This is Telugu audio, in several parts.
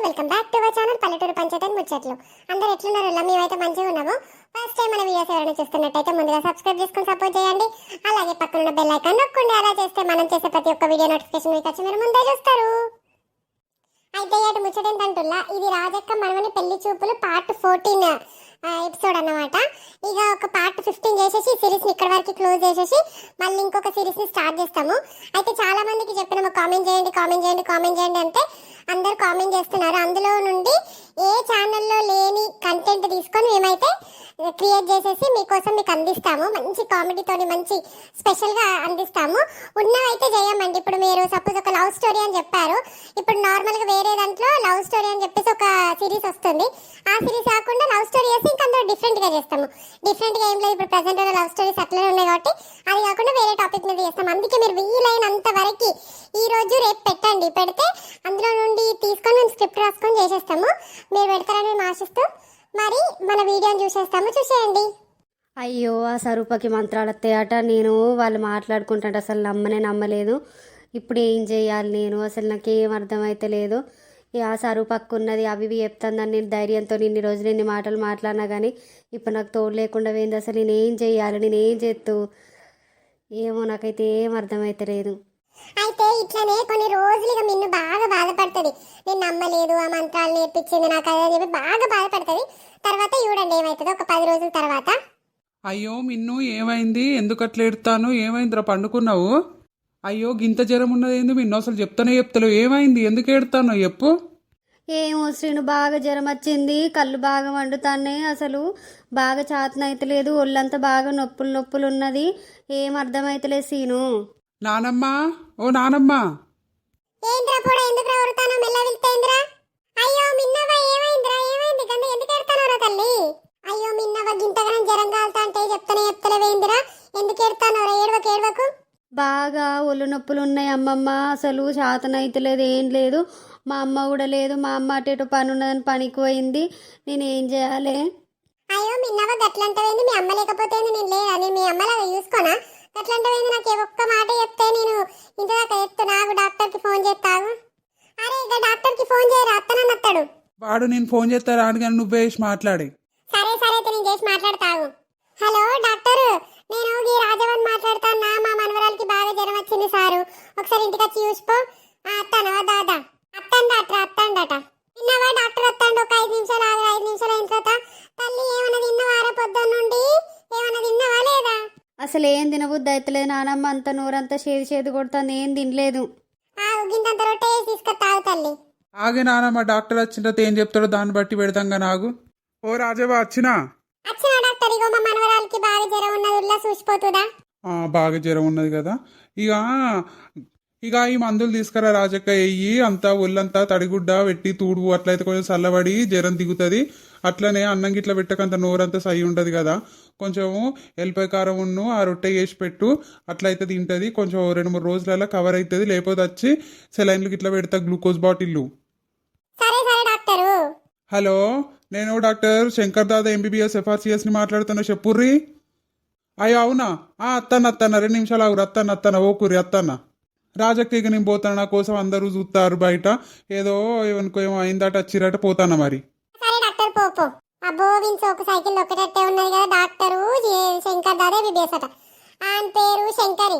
Welcome back to our channel పల్లెటూరు పంచాయతీ ముచ్చట్లు. అందరూ ఎట్లున్నారు? మేమైతే మంచిగా ఉన్నాము. ఫస్ట్ టైం మన వీడియోస్ ఎవరైనా చూస్తున్నట్టయితే ముందుగా సబ్స్క్రైబ్ చేసుకొని సపోర్ట్ చేయండి. అలాగే పక్కన ఉన్న బెల్ ఐకాన్ నొక్కండి. అలా చేస్తే మనం చేసే ప్రతి ఒక్క వీడియో నోటిఫికేషన్ మీకు వచ్చి మీరు ముందే చూస్తారు. అయితే ఇటు ముచ్చట ఏంటంటున్నా, ఇది రాజక్క మనమని పెళ్లి చూపులు పార్ట్ 14 ఎపిసోడ్ అన్నమాట. ఇక ఒక పార్ట్ 15 చేసేసి సిరీస్ ని ఇక్కడ వరకు క్లోజ్ చేసేసి మళ్ళీ ఇంకొక సిరీస్ ని స్టార్ట్ చేస్తాము. అయితే చాలా మందికి చెప్పినాము కామెంట్ చేయండి అంటే అందరు కామెంట్ చేస్తున్నారు. అందులో నుండి ఏ ఛానల్లో లేని కంటెంట్ తీసుకొని మేమైతే క్రియేట్ చేసేసి మీకోసం మీకు అందిస్తాము. మంచి కామెడీతోని మంచి స్పెషల్గా అందిస్తాము. ఉన్నవైతే చేయమండి. ఇప్పుడు మీరు సపోజ్ ఒక లవ్ స్టోరీ అని చెప్పారు, ఇప్పుడు నార్మల్గా వేరే దాంట్లో లవ్ స్టోరీ అని చెప్పేసి ఒక సిరీస్ వస్తుంది. ఆ సిరీస్ కాకుండా లవ్ స్టోరీ వేసి ఇంకా అందరూ డిఫరెంట్గా చేస్తాము. డిఫరెంట్గా ఏం లేదు, ఇప్పుడు ప్రజెంట్ లవ్ స్టోరీస్ అట్లనే ఉన్నాయి కాబట్టి అది కాకుండా వేరే టాపిక్ మీద చేస్తాం. అందుకే మీరు వీలైనంత వరకు ఈ రోజు రేపు పెట్టండి. పెడితే అందులో నుండి తీసుకొని మేము స్క్రిప్ట్ రాసుకొని చేసేస్తాము. మీరు పెడతారని మేము ఆశిస్తూ మరి మన వీడియోని చూసేయండి. అయ్యో, ఆ స్వరూపకి మంత్రాలు వస్తాయట. నేను వాళ్ళు మాట్లాడుకుంటాంటే అసలు నమ్మలేదు. ఇప్పుడు ఏం చేయాలి నేను? అసలు నాకేం అర్థమైతే లేదు. ఆ స్వరూపకు ఉన్నది అవి చెప్తాను. నేను ధైర్యంతో ఇన్ని రోజులు ఇన్ని మాటలు మాట్లాడినా కానీ ఇప్పుడు నాకు తోడు లేకుండా పోయింది. అసలు నేనేం చేయాలి? నేనేం చేస్తూ ఏమో నాకైతే ఏం అర్థమైతే లేదు. అయితే ఇట్లనే కొన్ని రోజులుగా మిన్ను బాగా బాధపడుతుంది. నేను నమ్మలేదు, ఆ మంత్రాలు నేర్పించింది నాకు అదే చెప్పి బాగా బాధపడుతుంది. తర్వాత చూడండి ఏమవుతుందో ఒక 10 రోజుల తర్వాత. అయ్యో మిన్ను, ఏమైంది? ఎందుకు అట్లా ఎడతాను? ఏమైందిరా? పండుకున్నావు? అయ్యో గింత జ్వరం ఉన్నది ఏంది మిన్ను? అసలు చెప్తలేవు. ఏమైంది? ఎందుకు ఎడతాను చెప్పు. ఏమో శ్రీను, బాగా జ్వరం వచ్చింది, కళ్ళు బాగా మండుతాయి, అసలు బాగా చాతనైతలేదు, ఒళ్ళంతా బాగా నొప్పులు ఉన్నది. ఏం అర్థమైతలేదు శ్రీను. నానమ్మ, ఓ నానమ్మ. ఏంద్రా పోడా, ఎందుకు ఎవరుతానో మెల్ల వెళ్తేంద్రా? అయ్యో మిన్నవ, ఏమైంది కంద? ఎందుకు ఎడతానోరా తల్లి? అయ్యో మిన్నవ, గింతగానం జ్వరం కాలుతా అంటే చెప్తలేవేందిరా? ఎందుకు ఎడతానోరా? ఏడవకు. బాగా ఒళ్ళు నొప్పులు ఉన్నాయి అమ్మమ్మ, అసలు చాతనైతలేదు, ఏం లేదు. మా అమ్మ కూడా లేదు. మా అమ్మ అటు పని ఉన్నదని పనికి పోయింది. నేనేం చేయాలి? అయ్యో మిన్నవ, గట్లంటవేంది? మీ అమ్మ లేకపోతే నేను లేదా? నేను మీ అమ్మలాగా చూసుకోనా? గట్లంటవేంది? నాకు ఒక్క మాట చెప్తే నేను ఇంతదాకా ఎత్తు. నాకు డాక్టర్కి ఫోన్ చేస్తావు. అరే ఇక డాక్టర్కి ఫోన్ చేయరా, అత్తనని అత్తాడు. వాడు నేను ఫోన్ చేస్తా రాను కానీ నువ్వే వేసి మాట్లాడి. సరే అయితే నేను చేసి మాట్లాడతావు. హలో డాక్టర్, నేను ఈ రాజవన్ మాట్లాడతానా. మా మనవరాలకి బాగా జ్వరం వచ్చింది సారు, ఒకసారి ఇంటికి వచ్చి చూసిపో. అత్తానవా దాదా? అత్తండట. విన్నావా? డాక్టర్ వస్తాడు. ఒక 5 నిమిషాలు ఆగు. 5 నిమిషాలు అయిన తర్వాత తల్లి ఏమన్నా తిన్నవారా? పొద్దున్న నుండి ఏమన్నా తిన్నవా లేదా? అసలు ఏం తినబుద్ధి అవుతలేదు నానమ్మ, అంత నోరంతా చేదు కొడుతుంది, ఏం తినలేదు. గింతంత రొట్టె వేసి తీసుకొస్తావు తల్లి. ఆగే నానమ్మ, డాక్టర్ వచ్చిన తర్వాత ఏం చెప్తాడో దాన్ని బట్టి పెడతాంగా నాకు. ఓ రాజవ్వ వచ్చినా డాక్టర్, ఇగో మా మనవరాలకి బాగా జ్వరం ఉన్నది, ఉల్లా చూసిపోతుందా? బాగా జ్వరం ఉన్నది కదా. ఇక ఈ మందులు తీసుకురా రాజక్క, వెయ్యి అంతా ఒళ్ళంతా తడిగుడ్డ పెట్టి తూడు, అట్లయితే కొంచెం చల్లబడి జ్వరం దిగుతుంది. అట్లనే అన్నం గిట్ల పెట్టకంత నోరంతా సై ఉంటుంది కదా, కొంచెం ఎల్లిపాయ కారం ఉన్ను ఆ రొట్టె వేసి పెట్టు, అట్లయితే తింటుంది. కొంచెం 2-3 రోజులలో కవర్ అవుతుంది. లేకపోతే వచ్చి సెలైన్లు గిట్ల పెడతా, గ్లూకోజ్ బాటిల్లు. హలో, నేను doctor Shankar Dada MBBS FRCS ని మాట్లాడుతున్నా. చెప్పుర్రి. అయ్యో అవునా? అత్తన్న 2 నిమిషాలు ఆగురు. అత్తన్న ఓకురి అత్తన్న. రాజక్క ఇక నేను పోతాను, నా కోసం అందరూ చూస్తారు బయట. ఏదో ఏమో అయిందట, వచ్చిరట, పోతాను మరి. అబ్బో విన్సోకు సైకిల్ ఒక్కటట్టే ఉన్నది కదా. డాక్టరు శంకర్ దాదా MBBS అట. ఆయన పేరు శంకరి.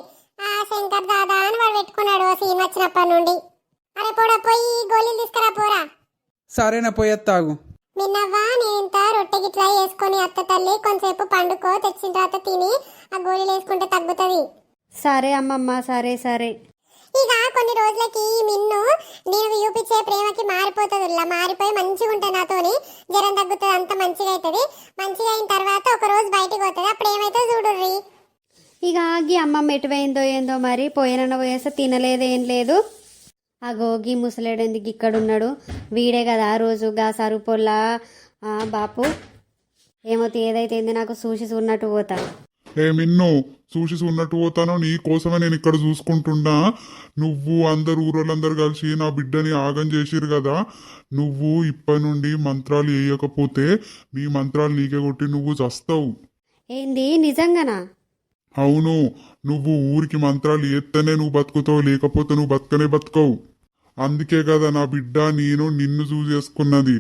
శంకర్ దాదా అని వాడు పెట్టుకున్నాడు సీన్ వచ్చినప్పటి నుండి. అరే పోడా, పోయి గోళీలు తీసుకురా పోరా. సరేనా, పోయేత్తాగు. నిన్నవ్వా, నేనింత రొట్టె గిట్లా వేసుకొని అత్త తల్లి కొంచెంసేపు పండుకో, తెచ్చిన తర్వాత తిని ఆ గోళీలు వేసుకుంటే తగ్గుతుంది. సరే అమ్మమ్మ, సరే. ఇక కొన్ని రోజులకి మిన్ను నేను చూపించే ప్రేమకి మారిపోతుంది. మారిపోయి మంచిగా ఉంటుంది నాతోని, జ్వరం తగ్గుతుంది, అంత మంచిగా అవుతుంది. మంచిగా అయిన తర్వాత ఒక రోజు బయటకు పోతుంది. అప్పుడు ఏమైతే చూడుర్రి. ఇక ఆగి అమ్మమ్మ ఎటు పోయిందో ఏందో మరి. పోయిన పోయేస్తే తినలేదు, ఏం లేదు. ఆ గోగి ముసలేడు ఎందుకు ఇక్కడ ఉన్నాడు? వీడే కదా ఆ రోజు గా సరుపొల్లా బాపు. ఏమో ఏదైతే నాకు చూసినట్టు పోతా. ఏ మిన్ను, చూసి ఉన్నట్టు పోతాను. నీ కోసమే నేను ఇక్కడ చూసుకుంటున్నా. నువ్వు అందరు ఊరోళ్ళందరూ కలిసి నా బిడ్డని ఆగం చేసిరు కదా. నువ్వు ఇప్పటి నుండి మంత్రాలు వేయకపోతే నీ మంత్రాలు నీకే కొట్టి నువ్వు చస్తావు. ఏంది నిజంగానా? అవును, నువ్వు ఊరికి మంత్రాలు ఎత్తనే నువ్వు బతుకుతావు, లేకపోతే నువ్వు బతకనే బతుకవు. అందుకే కదా నా బిడ్డ నేను నిన్ను చేసుకున్నది.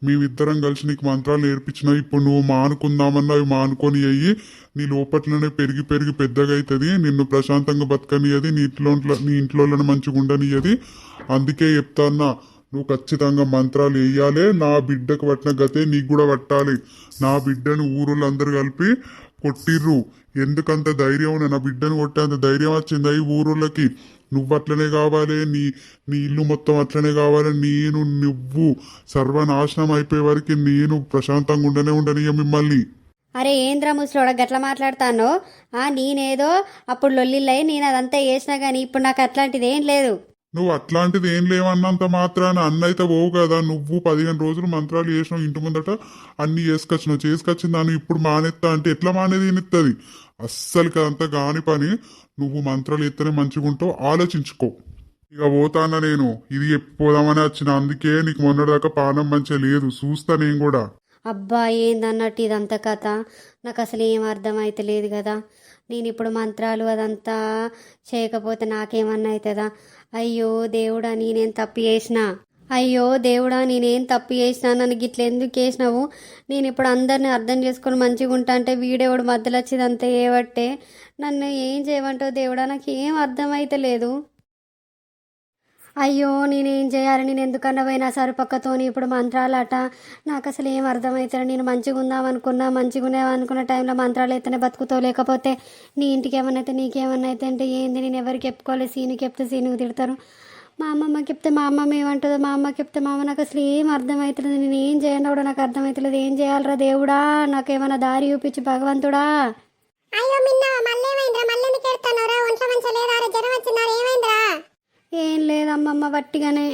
మేమిద్దరం కలిసి నీకు మంత్రాలు నేర్పించినా ఇప్పుడు నువ్వు మానుకుందామన్నా అవి మానుకొని అయ్యి నీ లోపట్లోనే పెరిగి పెరిగి పెద్దగా అవుతుంది. నిన్ను ప్రశాంతంగా బతకనియది, నీ ఇంట్లో మంచిగా ఉండనియది. అందుకే చెప్తాన్నా, నువ్వు ఖచ్చితంగా మంత్రాలు వేయాలి. నా బిడ్డకు పట్టిన గతే నీకు కూడా పట్టాలి. నా బిడ్డను ఊరోళ్ళందరూ కలిపి కొట్టిర్రు. ఎందుకంత ధైర్యం? నా బిడ్డను కొట్టేంత ధైర్యం వచ్చిందా ఈ ఊరోళ్ళకి? నువ్వు అట్లనే కావాలి, నీ ఇల్లు మొత్తం అట్లనే కావాలి. నువ్వు సర్వనాశనం అయిపోయే వరకు నేను ప్రశాంతంగా ఉండనియ మిమ్మల్ని. అరే ఏంద్రా ముసలోడ గట్లా మాట్లాడతానో? నేనేదో అప్పుడు లొల్లిల్లయి నేను అదంతా చేసినా కానీ ఇప్పుడు నాకు అట్లాంటిది ఏం లేదు. నువ్వు అట్లాంటిది ఏం లేవన్నంత మాత్రాన అన్న అయితే పోవు కదా. నువ్వు 15 రోజులు మంత్రాలు చేసినావు, ఇంటి ముందట అన్ని చేసుకొచ్చిన దాన్ని ఇప్పుడు మానేస్తా అంటే ఎట్లా మానేది నిత్తది? అస్సలు కదంతా కాని పని. నువ్వు మంత్రాలు ఎత్తనే మంచిగా ఉంటావు, ఆలోచించుకో. ఇక పోతానా నేను, ఇది పోదామని వచ్చిన. అందుకే నీకు మొన్నటిదాకా పానం మంచిగా లేదు, చూస్తా నేను కూడా. అబ్బా ఏందన్నట్టు ఇదంతా కథ? నాకు అసలు ఏం అర్థమైతే లేదు కదా. నేను ఇప్పుడు మంత్రాలు అదంతా చేయకపోతే నాకేమన్నా అవుతుందా? అయ్యో దేవుడా నేనేం తప్పు చేసినా? అయ్యో దేవుడా నేనేం తప్పు చేసినా? నన్ను గిట్ల ఎందుకు చేసినావు? నేను ఇప్పుడు అందరిని అర్థం చేసుకొని మంచిగా ఉంటా అంటే వీడేవాడు మధ్యలో వచ్చిందంతా ఏవట్టే. నన్ను ఏం చేయమంటావు దేవుడా? నాకు ఏం అర్థమైతే లేదు. అయ్యో నేనేం చేయాలి? నేను ఎందుకన్నా పోయినా సరుపక్కతోని ఇప్పుడు మంత్రాలట. నాకు అసలు ఏం అర్థమవుతుంది? నేను మంచిగా ఉందామనుకున్న టైంలో మంత్రాలు అయితేనే బతుకుతావు, లేకపోతే నీ ఇంటికి ఏమన్నా అయితే నీకేమన్నా అయితే అంటే ఏంది? నేను ఎవరికి చెప్పుకోలేదు. సీనుకి చెప్తే సీనుకు తిడతారు, మా అమ్మమ్మకి చెప్తే మా అమ్మమ్మ ఏమంటుందో, మా అమ్మకి చెప్తే మా అమ్మ. నాకు అసలు ఏం అర్థమవుతుంది? నేను ఏం చేయను కూడా నాకు అర్థమవుతలేదు. ఏం చేయాలరా దేవుడా? నాకేమన్నా దారి చూపించు భగవంతుడా. అయ్యో మిన్నా మళ్ళేమైందిరా? మళ్ళీ ఎందుకు ఎడతానోరా? ఒంట్లో మంచిగా లేదా? జ్వరం వచ్చిందా? ఏమైందిరా? ఏం లేదమ్మమ్మ, వట్టిగానే.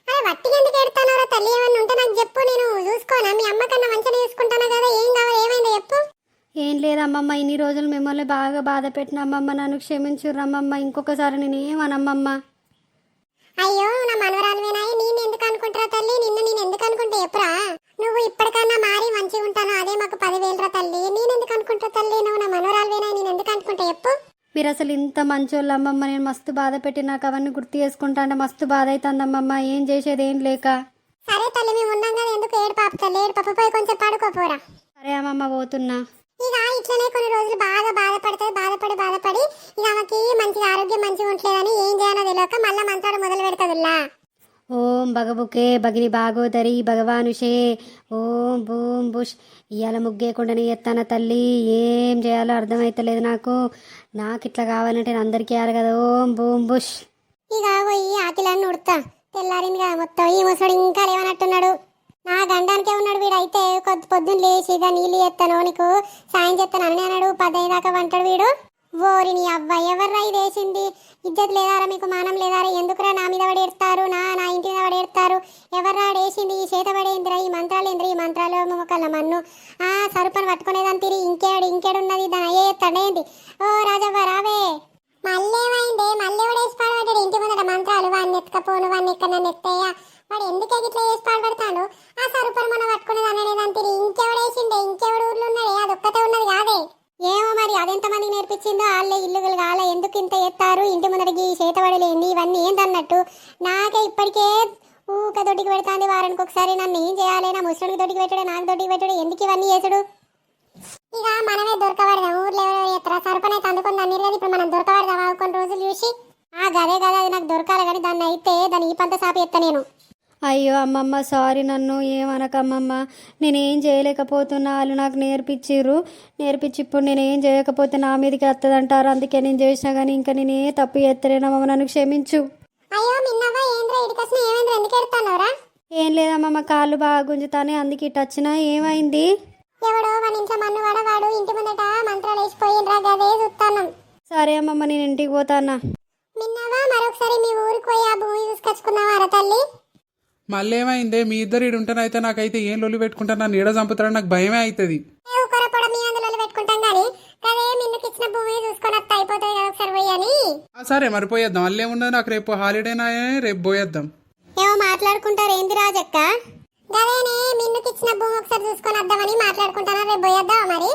అరే వట్టిగా ఎందుకు ఎడతానోరా తల్లి? ఏమన్నా ఉంటే నాకు చెప్పు, నేను చూసుకోనా? మీ అమ్మ కన్నా మంచిగా చూసుకుంటాను కదా. ఏం కావాలి? ఏమైందో చెప్పు. ఏం లేదమ్మమ్మ, ఇన్ని రోజులు మిమ్మల్ని బాగా బాధ పెట్టిన అమ్మమ్మ, నన్ను క్షమించురమ్మమ్మ. ఇంకొకసారి నేను ఏమనమ్మమ్మ. అయ్యో నా మనవరాలువేనాయి, నేను ఎందుకు అనుకుంటారా తల్లి? నేను ఎందుకు అనుకుంటా చెప్పురా? నువ్వు ఇప్పటికన్నా మారి మంచిగా ఉంటాను, అదే మాకు 10,000 రా తల్లి. నేను ఎందుకు అనుకుంటా తల్లి? నువ్వు నా మనవరాలువేనాయి, నేను ఎందుకు అనుకుంటా చెప్పు. మీరు అసలు ఇంత మంచోళ్ళు అమ్మమ్మ. నేను మస్తు బాధ పెట్టి నాకు అవన్నీ గుర్తు చేసుకుంటా అంటే మస్తు బాధ అవుతుందమ్మమ్మ. ఏం చేసేది ఏం లేక. సరే తల్లి, మేము ఉన్నాం కదా, ఎందుకు ఏడు పాప తల్లి? ఏడు పాప పోయి కొంచెం పడుకోపోరా. సరే అమ్మమ్మ, పోతున్నా. ఇక ఇట్లనే కొన్ని రోజులు బాగా బాధపడుతుంది. బాధపడి ఇక ఆమెకి మంచిగా ఆరోగ్యం మంచిగా ఉండలేదని ఏం చేయాలో తెలియక మళ్ళా మంత్రాలు మొదలు పెడతాదుల్లా. ఓం భగబుకే భగిని భాగోదరి భగవానుషే ఓం బూం బుష్. ఇవాళ ముగ్గేయకుండానే ఎత్తాన తల్లి. ఏం చేయాలో అర్థమైతలేదు నాకు. ఇట్లా కావాలంటే నేను అందరికీ వేయాలి కదా. ఓం బూం బుష్. ఇక పోయి ఆకిలాన్ని ఉడతా. తెల్లారింది కదా మొత్తం. ఈ ముసడు ఇంకా లేవనట్టున్నాడు. నా గండానికే ఉన్నాడు వీడు. అయితే పొద్దున్న లేచి ఇక నీళ్ళు ఎత్తాను, నీకు సాయం చేస్తాను అని అన్నాడు. 10 దాకా వంటాడు వీడు. ఓరి నీ అవ్వ, ఎవర్రా ఇది వేసింది? ఇజ్జత్ లేదారా మీకు? మానం లేదారా? ఎందుకురా నా మీద పడేస్తారు? నా ఇంటి మీద పడేస్తారు? ఎవర్రా వేసింది? ఈ చేత పడేందిరా? ఈ మంత్రాలు ఏందిరా? ఈ మంత్రాలు మొక్కల మన్ను సరుపని పట్టుకునేదాన్ని తిరిగి ఇంకేడున్నది దాని అయ్యే తండేంది. ఓ రాజవ్వ రావే. మళ్ళేమైంది? మళ్ళీ కూడా వేసి పాడబడ్డాడు ఇంటి ముందట మంత్రాలు. వాడిని ఎత్తుకపోను, వాడిని ఎక్కడ నన్ను ఎత్తయ్యా. వాడు ఎందుకే ఇట్లా వేసి పాడబడతాడు? ఆ సరుపని మనం పట్టుకునేది అనేదాన్ని తిరిగి ఇంకెవడేసిండే? ఇంకెవడు ఊర్లో ఉన్నాడే? అది ఒక్కతే ఉన్నది కాదే. ఏమో మరి అదెంతమందికి నేర్పించిందో. వాళ్ళే ఇల్లులు కాలే ఎందుకు ఇంత ఎత్తారు? ఇంటి ముందడికి చేతబడలేంది ఇవన్నీ ఏందన్నట్టు. నాకే ఇప్పటికే ఊక దొడ్డికి పెడతాంది. వారానికి ఒకసారి నన్ను ఏం చేయాలి? నా ముసలికి దొడ్డికి పెట్టాడు, నాకు దొడ్డికి పెట్టాడు. ఎందుకు ఇవన్నీ చేసుడు? ఇక మనమే దొరకబడదాం. ఊర్లో ఎవరో ఎత్తరా సరుపని అయితే అందుకొని దాన్ని లేదు. ఇప్పుడు మనం దొరకబడదాం కొన్ని రోజులు చూసి. గదే కదా, అది నాకు దొరకాలి కానీ దాన్ని అయితే దాన్ని ఈ పంత సాపి ఎత్తా నేను. అయ్యో అమ్మమ్మ సారీ, నన్ను ఏమనకమ్మమ్మ. నేనేం చేయలేకపోతున్నా. వాళ్ళు నాకు నేర్పించి ఇప్పుడు నేనేం చేయకపోతే నా మీదకి వస్తుందంటారు. అందుకే నేను చేసినా కానీ ఇంకా నేనే తప్పు చేస్తలేనమ్మమ్మ, నన్ను క్షమించు. అయ్యో మిన్నవ్వ, ఏంద్రా ఇడికొచ్చినా? ఏమైంది? ఎందుకు ఎడతానోరా? ఏం లేదమ్మమ్మ, కాళ్ళు బాగా గుంజుతానే అందుకే ఇటు వచ్చినా. ఏమైంది? ఎవడో మన ఇంట్లో మన్ను వాడు ఇంటి ముందట మంత్రాలు వేసిపోయిండ్రా, గదే చూస్తాను. సరే అమ్మమ్మ, నేను ఇంటికి పోతానా. మిన్నవ్వ, మరొకసారి మీ ఊరికి పోయి ఆ భూమి చూసుకొచ్చుకున్నావా రా తల్లి? మళ్ళీ ఏమైందే? మీ ఇద్దరు ఈడు ఉంటేనైతే నాకైతే ఏం లొల్లి పెట్టుకుంటాను, నన్ను ఈడ చంపుతారని నాకు భయమే అవుతుంది. మీ అందులో పెట్టుకుంటాం కానీ కదే మిన్నుకి ఇచ్చిన భూమి చూసుకొని వస్తే అయిపోతుంది కదా ఒకసారి పోయి అని. సరే మరి పోయేద్దాం. మళ్ళీ ఏమున్నది, నాకు రేపు హాలిడేనా, రేపు పోయేద్దాం. ఏమో మాట్లాడుకుంటారు ఏంది రాజక్క? గదేనే మిన్నుకి ఇచ్చిన భూమి ఒకసారి చూసుకొని వద్దామని మాట్లాడుకుంటారా. రేపు పోయేద్దాం మరి.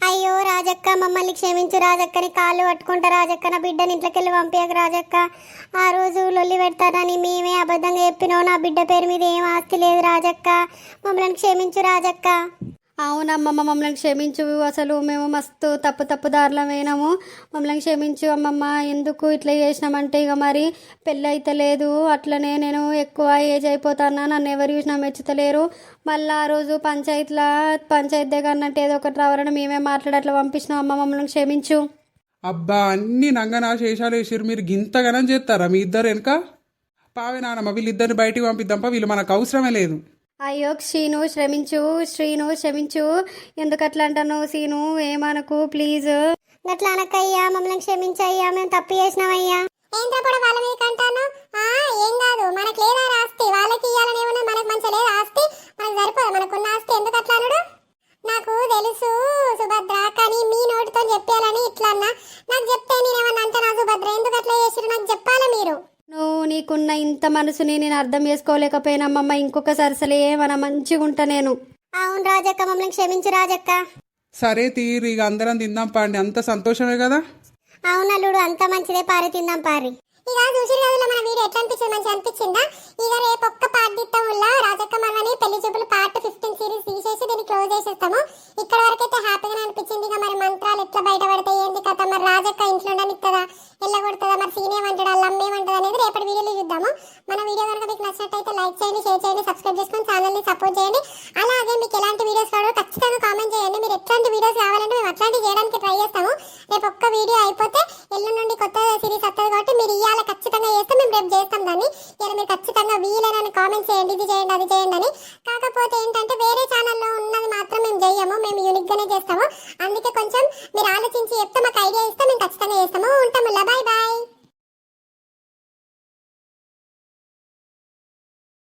అయ్యో రాజక్క, మమ్మల్ని క్షమించు రాజక్కని కాళ్ళు పట్టుకుంటా రాజక్క, నా బిడ్డని ఇంట్లోకి వెళ్ళి పంపించక రాజక్క. ఆ రోజు లొల్లి పెడతానని మేమే అబద్ధంగా చెప్పినావు. నా బిడ్డ పేరు మీద ఏం ఆస్తి లేదు రాజక్క, మమ్మల్ని క్షమించు రాజక్క. అవునమ్మమ్మ, మమ్మల్ని క్షమించు. అసలు మేము మస్తు తప్పుదారులం అయినాము. మమ్మల్ని క్షమించు అమ్మమ్మ. ఎందుకు ఇట్లా చేసినామంటే ఇక మరి పెళ్ళి అయితే లేదు, అట్లనే నేను ఎక్కువ ఏజ్ అయిపోతానా, నన్ను ఎవరు చూసినా మెచ్చుతలేరు. మళ్ళీ ఆ రోజు పంచాయతీ దగ్గర అన్నట్టు ఏదో ఒకటి రావాలని మేమే మాట్లాడి అట్లా పంపించినాం అమ్మ, మమ్మల్ని క్షమించు. అబ్బా అన్ని నంగనా శేషాలు వేసిరు, మీరు గింతగానం చేస్తారా మీ ఇద్దరు వెనక? పావే నానమ్మ, వీళ్ళిద్దరిని బయటికి పంపిద్దాంపా, వీళ్ళు మనకు అవసరమే లేదు. అయ్యో శ్రీను క్షమించు. ఎందుకు అట్లా అంటాను శ్రీను, ఏమనకు ప్లీజ్. గట్లా అనకయ్యా, మమ్మల్ని క్షమించయ్యా, మేము తప్పు చేసినామయ్యా. ఏం తప్పుడు వాళ్ళ మీద కంటాను? ఏం కాదు, మనకు లేదా ఆస్తి, వాళ్ళకి ఇవ్వాలని ఏమన్నా, మనకు మంచి లేదు ఆస్తి, మనకు సరిపోదు మనకున్న ఆస్తి. ఎందుకు అట్లా అనుడు? నాకు తెలుసు సుభద్ర, కానీ మీ నోటితో చెప్పాలని ఇట్లా అన్నా. నాకు చెప్తే నేనేమన్నా అంటానా సుభద్ర? ఎందుకు అట్లా చేసిరు నాకు చెప్పాలా మీరు? నీకున్న ఇంత మనసుని నేను అర్థం చేసుకోలేకపోయినామమ్మ. ఇంకొకసారి అసలు ఏమన్నా మంచిగా ఉంటా నేను. అవును రాజక్క, మమ్మల్ని క్షమించు రాజక్క. సరే తీరు, ఇక అందరం తిందాం పాండి, అంత సంతోషమే కదా. అవునల్లుడు, అంత మంచిదే, పారి తిందాం పారి. ఇక చూసి రోజుల్లో మన వీడియో ఎట్లా అనిపించింది? మంచి అనిపించిందా? ఇక రేపు ఒక్క పార్ట్ ఇస్తాం వల్ల రాజక్క మనని పెళ్లి చూపులు పార్ట్ 15 సిరీస్ తీసేసి దీన్ని క్లోజ్ చేసేస్తాము. ఇక్కడ వరకైతే హ్యాపీగా అనిపించింది. ఇక మరి మంత్రాలు ఎట్లా బయటపడతాయి, ఏంది కథ, మరి రాజక్క ఇంట్లో ఉండనిస్తుందా, ఎల్లగొడుతుందా, మరి సీన్ ఏమంటాడా, లమ్మేమంటుందా అనేది రేపటి వీడియోలో చూద్దాము. మన వీడియో కనుక మీకు నచ్చినట్టయితే లైక్ చేయండి, షేర్ చేయండి, సబ్స్క్రైబ్ చేసుకొని ఛానల్ని సపోర్ట్ చేయండి. అలాగే మీకు ఎలాంటి వీడియోస్ కావాలో ఖచ్చితంగా కామెంట్ చేయండి. మీరు ఎట్లాంటి వీడియోస్ కావాలంటే మేము అట్లాంటివి చేయడానికి ట్రై చేస్తాము. రేపు ఒక్క వీడియో అయిపోతే ఎల్లుండి నుండి కొత్త సిరీస్ వస్తుంది కాబట్టి మీరు ఇవాళ ఖచ్చితంగా చేస్తే మేము రేపు చేస్తాం దాన్ని. ఇలా మీరు ఖచ్చితంగా వీలైన కామెంట్ చేయండి, ఇది చేయండి అది చేయండి అని. కాకపోతే ఏంటంటే వేరే ఛానల్లో ఉన్నది మాత్రం మేము చేయము, మేము యూనిక్గానే చేస్తాము. అందుకే కొంచెం మీరు ఆలోచించి చెప్తే మాకు ఐడియా ఇస్తే మేము ఖచ్చితంగా చేస్తాము. ఉంటాము, బాయ్ బాయ్.